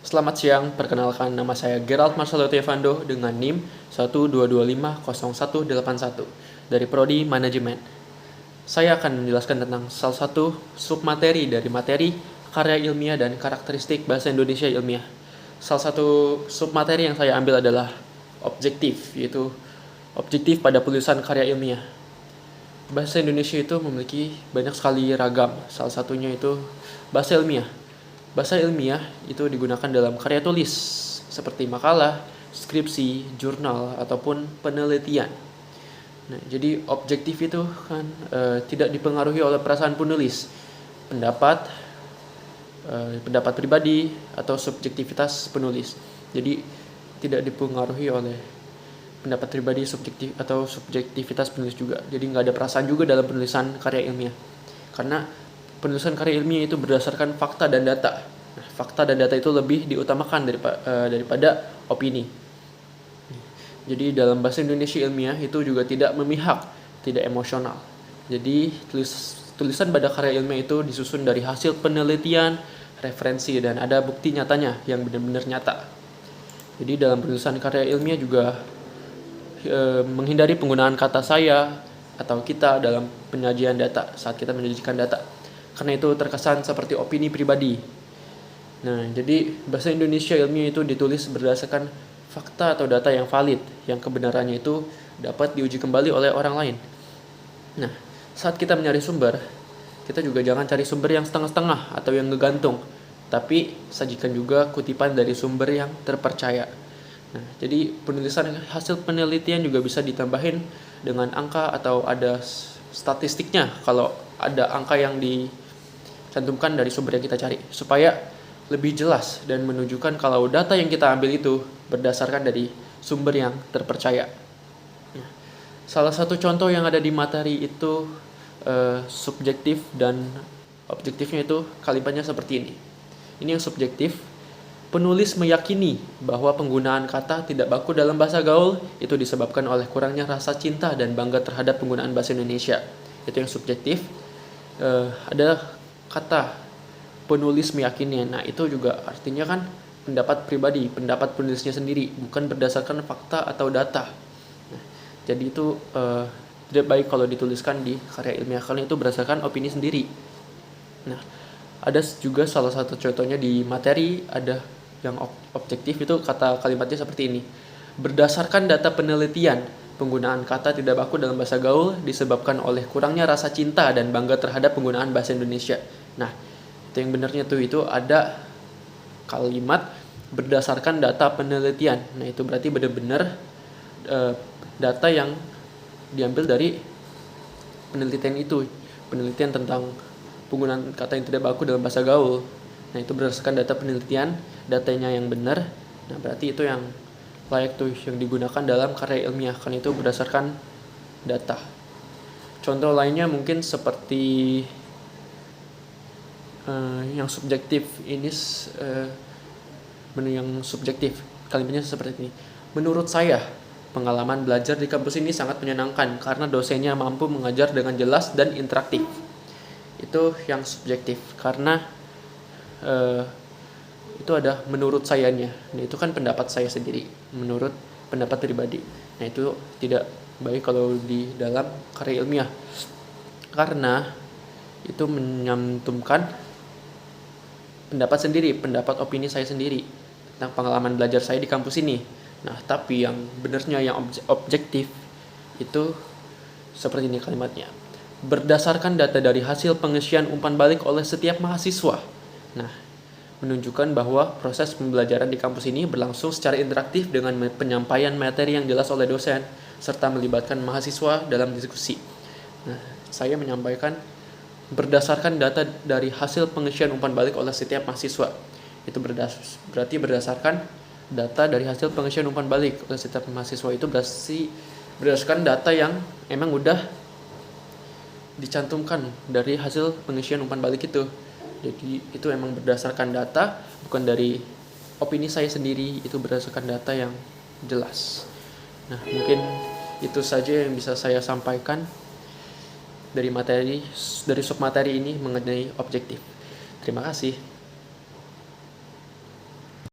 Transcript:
Selamat siang, perkenalkan nama saya Gerald Marcelo Tievando dengan NIM 122501181 dari Prodi Manajemen. Saya akan menjelaskan tentang salah satu submateri dari materi karya ilmiah dan karakteristik bahasa Indonesia ilmiah. Salah satu submateri yang saya ambil adalah objektif, yaitu objektif pada penulisan karya ilmiah. Bahasa Indonesia itu memiliki banyak sekali ragam, salah satunya itu bahasa ilmiah. Bahasa ilmiah itu digunakan dalam karya tulis seperti makalah, skripsi, jurnal, ataupun penelitian. Nah, jadi objektif itu kan tidak dipengaruhi oleh perasaan penulis, pendapat pribadi atau subjektivitas penulis. Jadi tidak dipengaruhi oleh pendapat pribadi subjektif atau subjektivitas penulis juga. Jadi nggak ada perasaan juga dalam penulisan karya ilmiah. Karena penulisan karya ilmiah itu berdasarkan fakta dan data. Nah, fakta dan data itu lebih diutamakan daripada opini. Jadi dalam bahasa Indonesia ilmiah itu juga tidak memihak, tidak emosional. Jadi tulisan pada karya ilmiah itu disusun dari hasil penelitian, referensi, dan ada bukti nyatanya yang benar-benar nyata. Jadi dalam penulisan karya ilmiah juga menghindari penggunaan kata saya atau kita dalam penyajian data saat kita menyajikan data. Karena itu terkesan seperti opini pribadi. Nah, jadi bahasa Indonesia ilmiah itu ditulis berdasarkan fakta atau data yang valid, yang kebenarannya itu dapat diuji kembali oleh orang lain. Nah, saat kita mencari sumber, kita juga jangan cari sumber yang setengah-setengah atau yang ngegantung, tapi sajikan juga kutipan dari sumber yang terpercaya. Nah, jadi penulisan hasil penelitian juga bisa ditambahin dengan angka atau ada statistiknya kalau ada angka yang cantumkan dari sumber yang kita cari supaya lebih jelas dan menunjukkan kalau data yang kita ambil itu berdasarkan dari sumber yang terpercaya. Salah satu contoh yang ada di materi itu subjektif dan objektifnya itu kalimatnya seperti ini. Ini yang subjektif. Penulis meyakini bahwa penggunaan kata tidak baku dalam bahasa gaul itu disebabkan oleh kurangnya rasa cinta dan bangga terhadap penggunaan bahasa Indonesia. Itu yang subjektif. Ada kata penulis meyakini. Nah, itu juga artinya kan pendapat pribadi, pendapat penulisnya sendiri, bukan berdasarkan fakta atau data. Nah, jadi itu tidak baik kalau dituliskan di karya ilmiah karena itu berdasarkan opini sendiri. Nah, ada juga salah satu contohnya di materi, ada yang objektif itu kata kalimatnya seperti ini. Berdasarkan data penelitian, penggunaan kata tidak baku dalam bahasa gaul disebabkan oleh kurangnya rasa cinta dan bangga terhadap penggunaan bahasa Indonesia. Nah, itu yang benarnya tuh itu ada kalimat berdasarkan data penelitian. Nah, itu berarti benar-benar data yang diambil dari penelitian itu, penelitian tentang penggunaan kata yang tidak baku dalam bahasa gaul. Nah, itu berdasarkan data penelitian, datanya yang benar. Nah, berarti itu yang layak tuh yang digunakan dalam karya ilmiah, kan itu berdasarkan data. Contoh lainnya mungkin seperti yang subjektif ini, yang subjektif kalimatnya seperti ini. Menurut saya, pengalaman belajar di kampus ini sangat menyenangkan karena dosennya mampu mengajar dengan jelas dan interaktif. Itu yang subjektif karena itu ada menurut sayanya. Nah, itu kan pendapat saya sendiri, menurut pendapat pribadi. Nah, itu tidak baik kalau di dalam karya ilmiah karena itu menyantumkan pendapat sendiri, pendapat opini saya sendiri tentang pengalaman belajar saya di kampus ini. Nah, tapi yang benarnya yang objektif itu seperti ini kalimatnya. Berdasarkan data dari hasil pengisian umpan balik oleh setiap mahasiswa. Nah, menunjukkan bahwa proses pembelajaran di kampus ini berlangsung secara interaktif dengan penyampaian materi yang jelas oleh dosen serta melibatkan mahasiswa dalam diskusi. Nah, saya menyampaikan berdasarkan data dari hasil pengisian umpan balik oleh setiap mahasiswa. Itu berarti berdasarkan data dari hasil pengisian umpan balik oleh setiap mahasiswa itu berarti berdasarkan data yang emang udah dicantumkan dari hasil pengisian umpan balik itu. Jadi itu emang berdasarkan data, bukan dari opini saya sendiri, itu berdasarkan data yang jelas. Nah, mungkin itu saja yang bisa saya sampaikan dari submateri ini mengenai objektif. Terima kasih.